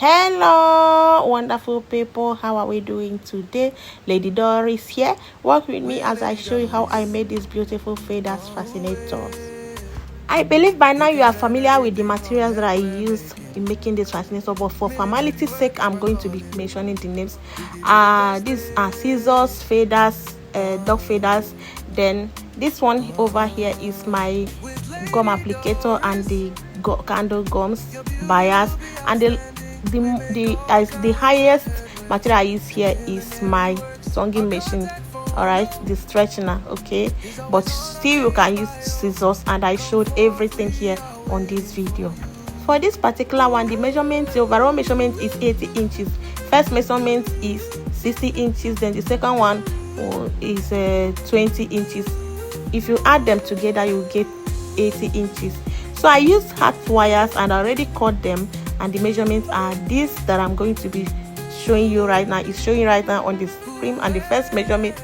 Hello wonderful people, how are we doing today? Lady Doris here. Work with me as I show you how I made these beautiful Feathers Fascinators. I believe by now you are familiar with the materials that I used in making this fascinator, but for formality's sake I'm going to be mentioning the names. These are scissors, feathers, dog feathers. Then this one over here is my gum applicator and the candle gums bias, and the highest material I use here is my sewing machine. All right, the stretcher. Okay, but still you can use scissors, and I showed everything here on this video. For this particular one, the measurement, the overall measurement is 80 inches. First measurement is 60 inches, then the second one is 20 inches. If you add them together you get 80 inches. So I used hot wires and I already cut them, and the measurements are these that I'm going to be showing you right now. It's showing right now on the screen, and the first measurement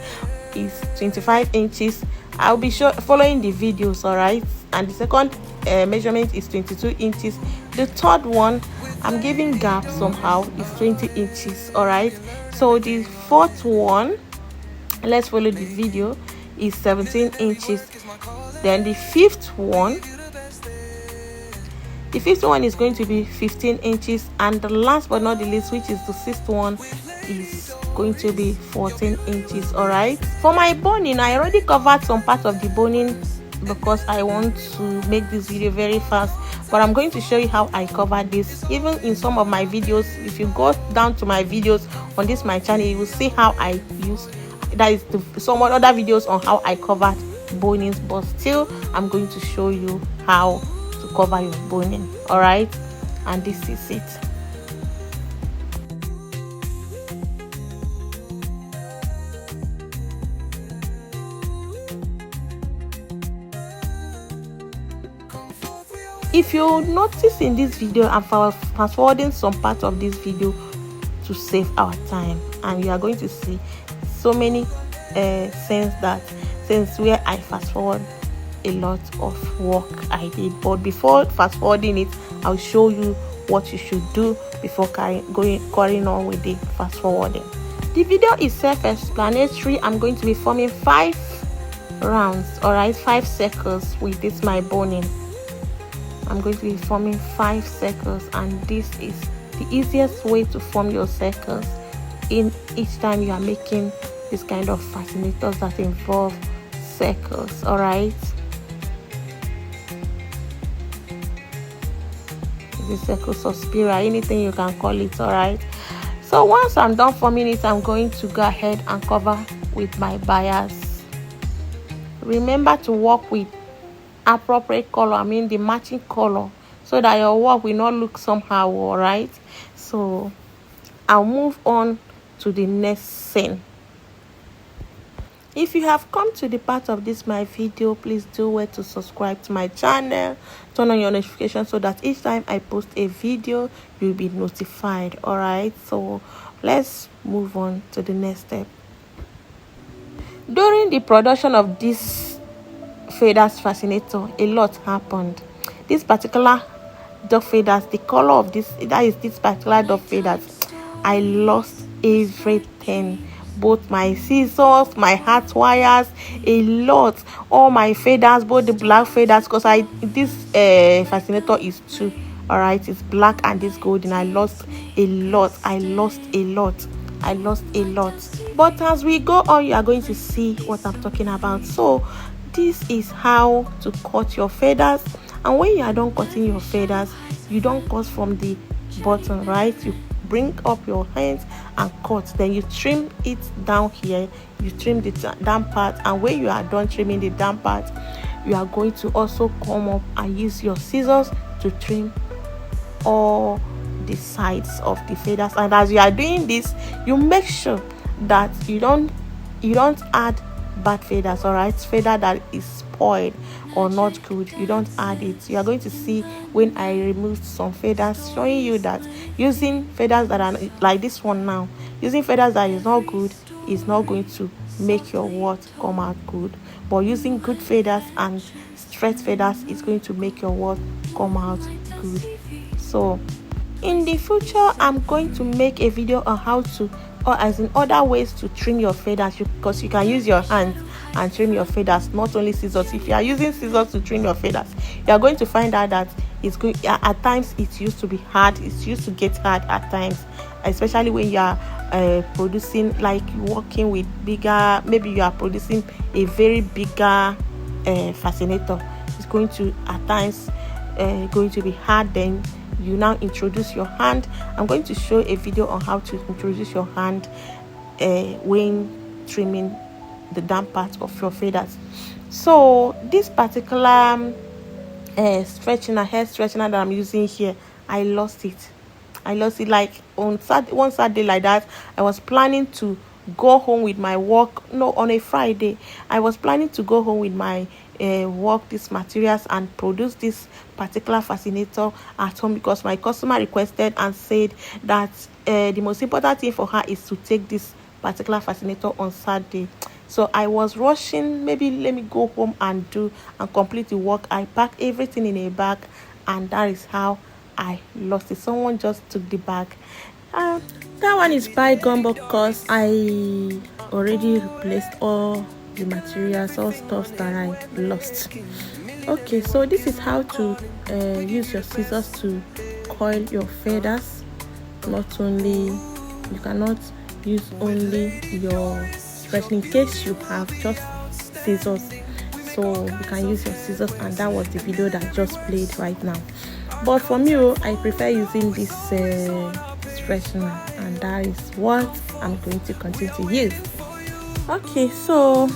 is 25 inches. I'll be following the videos, all right, and the second measurement is 22 inches. The third one, I'm giving gap somehow, is 20 inches. All right, so the fourth one, let's follow the video, is 17 inches. Then the fifth one is going to be 15 inches, and the last but not the least, which is the sixth one, is going to be 14 inches. All right, for my boning, I already covered some part of the boning because I want to make this video very fast, but I'm going to show you how I covered this. Even in some of my videos, if you go down to my videos on this my channel, you will see how I use that is some other videos on how I covered bonings, but still I'm going to show you how to cover your boning. All right, and this is it. If you notice in this video, I'm fast forwarding some part of this video to save our time, and you are going to see so many since where I fast forward a lot of work I did. But before fast forwarding it, I'll show you what you should do before carrying on with the fast forwarding. The video is self-explanatory. I'm going to be forming 5 rounds, all right, 5 circles with this my boning. I'm going to be forming 5 circles, and this is the easiest way to form your circles in each time you are making this kind of fascinators that involve circles. All right, the circles or spiral, anything you can call it. All right, so once I'm done forming it, I'm going to go ahead and cover with my bias. Remember to work with appropriate color, I mean the matching color, so that your work will not look somehow. All right, so I'll move on to the next scene. If you have come to the part of this my video, please do well to subscribe to my channel, turn on your notifications so that each time I post a video you'll be notified. All right, so let's move on to the next step. During the production of this Feathers Fascinator, a lot happened. This particular dog feathers, the color of this particular dog feathers, I lost everything, both my scissors, my hot wires, a lot, all my feathers, both the black feathers, because this fascinator is 2. All right, it's black and this golden. I lost a lot. But as we go on, you are going to see what I'm talking about. So this is how to cut your feathers, and when you are done cutting your feathers, you don't cut from the bottom, right? You bring up your hands and cut, then you trim it down here, you trim the down part, and when you are done trimming the down part, you are going to also come up and use your scissors to trim all the sides of the feathers. And as you are doing this, you make sure that you don't add bad feathers. All right, feather that is spoiled or not good, you don't add it. You are going to see when I removed some feathers, showing you that using feathers that are like this one now, using feathers that is not good is not going to make your work come out good, but using good feathers and straight feathers is going to make your work come out good. So In the future, I'm going to make a video on how to, or as in other ways to trim your feathers, because you can use your hands and trim your feathers, not only scissors. If you are using scissors to trim your feathers, you are going to find out that it's going, at times it used to be hard, it used to get hard at times, especially when you are producing, like working with bigger, maybe you are producing a very bigger fascinator. It's going to at times going to be hard. Then you now introduce your hand. I'm going to show a video on how to introduce your hand when trimming the damp part of your feathers. So this particular hair straightener that I'm using here, I lost it like on one Saturday like that. I was planning to go home with my work, on a Friday. I was planning to go home with my work, these materials, and produce this particular fascinator at home, because my customer requested and said that the most important thing for her is to take this particular fascinator on Saturday. So I was rushing, maybe let me go home and complete the work. I packed everything in a bag, and that is how I lost it. Someone just took the bag. That one is bygone, because I already replaced all the materials, all stuff that I lost. Okay, so this is how to use your scissors to coil your feathers. Not only, you cannot use only your stretching, in case you have just scissors, so you can use your scissors. And that was the video that I just played right now. But for me, I prefer using this straightener, and that is what I'm going to continue to use. Okay, so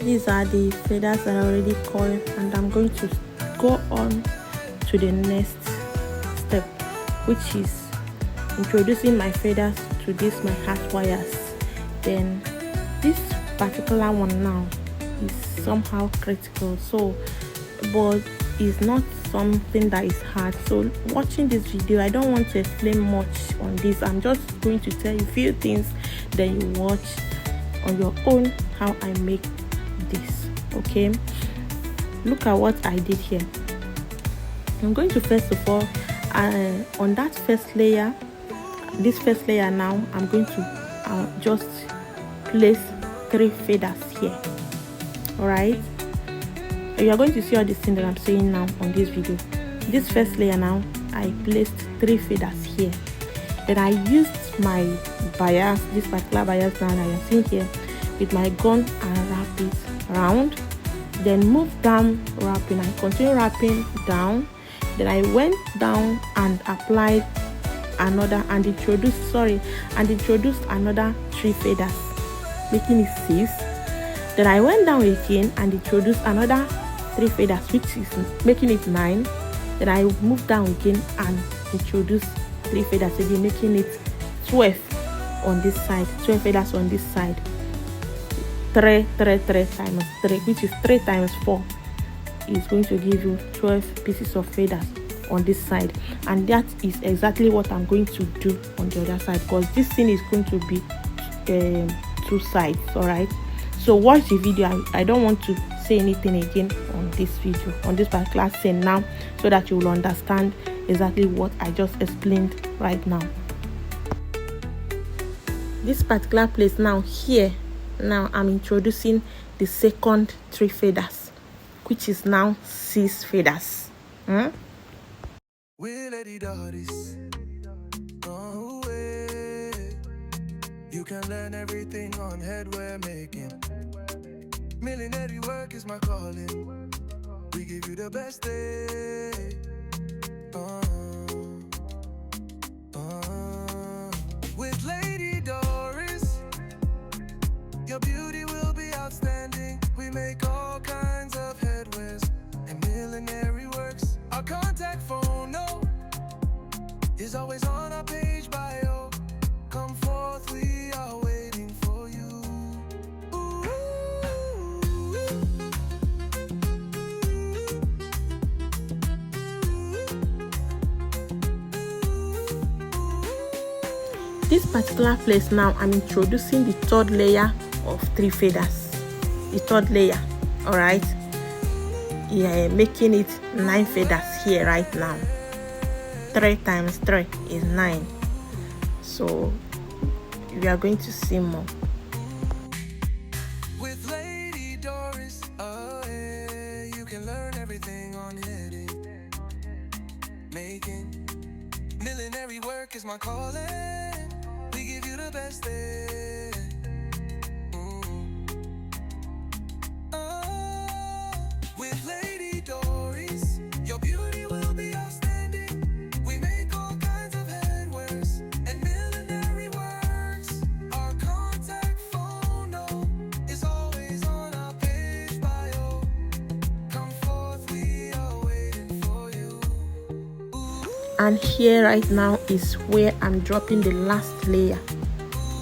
these are the feathers that I already coiled, and I'm going to go on to the next step, which is introducing my feathers to my hat wires. Then this particular one now is somehow critical, so but it's not something that is hard. So watching this video, I don't want to explain much on this. I'm just going to tell you a few things, then you watch on your own how I make this. Okay, look at what I did here. I'm going to first of all on that first layer, this first layer, now I'm going to just place 3 feathers here. All right, you are going to see all the things that I'm saying now on this video. This first layer, now I placed 3 feathers here. Then I used my bias, this particular bias now that you are seeing here, with my gun and wrap it round. Then move down wrapping, I continue wrapping down. Then I went down and applied another and introduced another 3 feathers, making it 6. Then I went down again and introduced another 3 feathers, which is making it 9. Then I moved down again and introduced 3 feathers again, making it 12 on this side, 12 feathers on this side. 3 times 3, which is 3 times 4, is going to give you 12 pieces of feathers on this side. And that is exactly what I'm going to do on the other side, because this thing is going to be 2 sides. All right, so watch the video. I don't want to say anything again on this video, on this particular scene now, so that you will understand exactly what I just explained right now. This particular place now, here, now I'm introducing the second 3 feathers, which is now 6 feathers. You can learn everything on headwear making. Millinery work is my calling. We give you the best day. With Lady Doris, your beauty will be outstanding. We make all kinds of headwears, and Millinery works. Our contact phone, is always on our page bio. Come forth, we are waiting for you. This particular place now, I'm introducing the 3rd layer of 3 feathers. The 3rd layer, all right. Yeah, making it 9 feathers here right now. 3 times 3 is 9. So we are going to see more. With Lady Doris, oh yeah, you can learn everything on heading, making. Millinery work is my calling. We give you the best thing. With Lady Doris, your beauty will be outstanding. We make all kinds of headwears and millinery works. Our contact phone is always on our page bio. Come forth, we are waiting for you. And here right now is where I'm dropping the last layer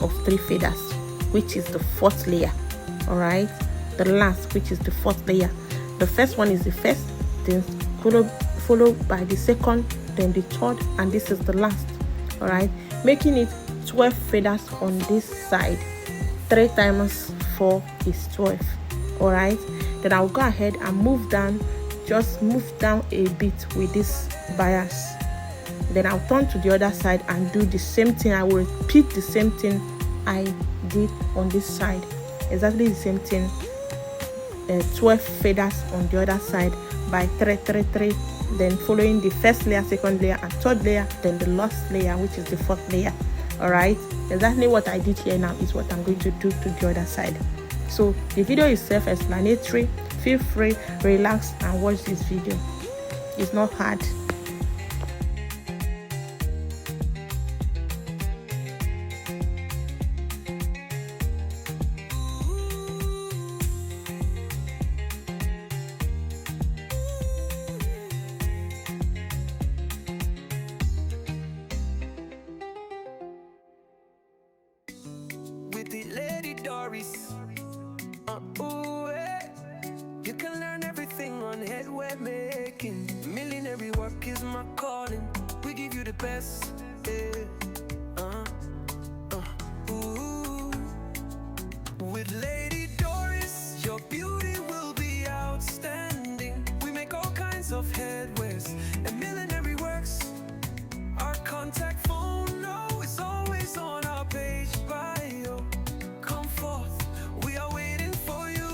of 3 feathers, which is the 4th layer. All right, the last, which is the 4th layer. The first one is the first, then followed by the second, then the third, and this is the last. All right, making it 12 feathers on this side. 3 times 4 is 12. All right, then I'll go ahead and move down, just move down a bit with this bias. Then I'll turn to the other side and do the same thing. I will repeat the same thing I did on this side, exactly the same thing. 12 feathers on the other side by 3, 3, 3, then following the first layer, second layer, and third layer, then the last layer, which is the 4th layer. All right, exactly what I did here now is what I'm going to do to the other side. So the video is self-explanatory. Feel free, relax, and watch this video. It's not hard. With the Lady Doris, you can learn everything on headwear making. Millinery work is my calling. We give you the best. With Lady Doris, your beauty will be outstanding. We make all kinds of headwears and millinery works. Our contact phone is always on our page bio. Come forth, we are waiting for you.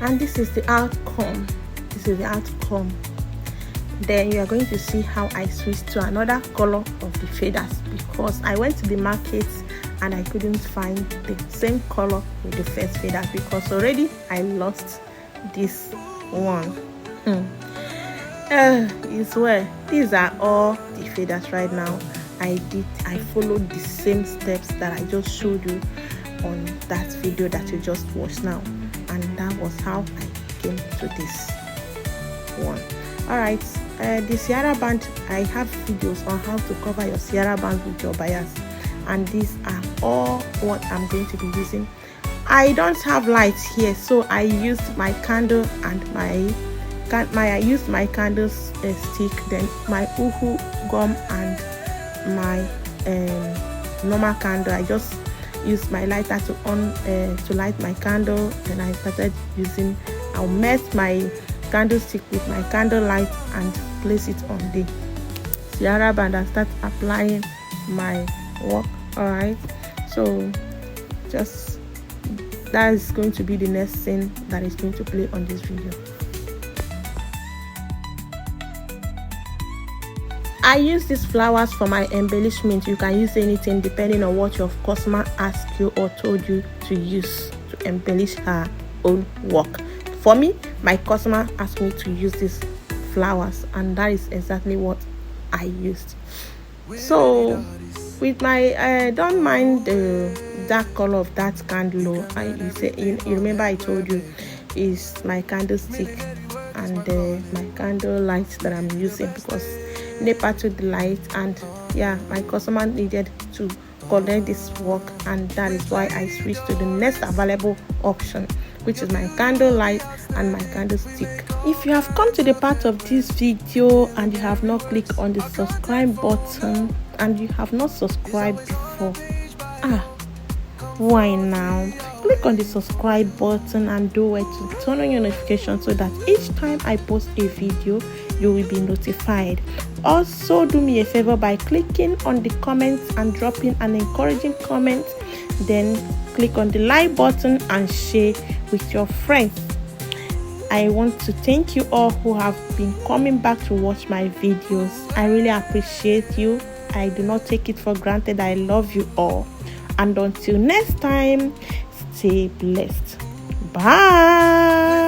And this is the outcome. Then you are going to see how I switched to another color of the feathers, because I went to the market and I couldn't find the same color with the first feathers, because already I lost this one. It's where these are all the feathers right now. I followed the same steps that I just showed you on that video that you just watched now, and that was how I came to this one. All right, the Sierra band, I have videos on how to cover your Sierra band with your bias, and these are all what I'm going to be using. I don't have lights here, so I used my candle and I used my candle stick, then my uhu gum and my normal candle. I just used my lighter to light my candle. Then I started using, I'll melt my candlestick with my candle light and place it on the Sierra band and start applying my work. All right, so just that is going to be the next thing that is going to play on this video. I use these flowers for my embellishment. You can use anything depending on what your customer asked you or told you to use to embellish her own work. For me, my customer asked me to use these flowers, and that is exactly what I used. So with my I don't mind the dark color of that candle. You remember I told you is my candlestick and my candle light that I'm using, because NEPA took the light, and yeah, my customer needed to collect this work, and that is why I switched to the next available option, which is my candle light and my candlestick. If you have come to the part of this video and you have not clicked on the subscribe button and you have not subscribed before, why now? Click on the subscribe button and do it to turn on your notifications so that each time I post a video you will be notified. Also, do me a favor by clicking on the comments and dropping an encouraging comment, then click on the like button and share with your friends. I want to thank you all who have been coming back to watch my videos. I really appreciate you. I do not take it for granted. I love you all. And until next time, stay blessed. Bye.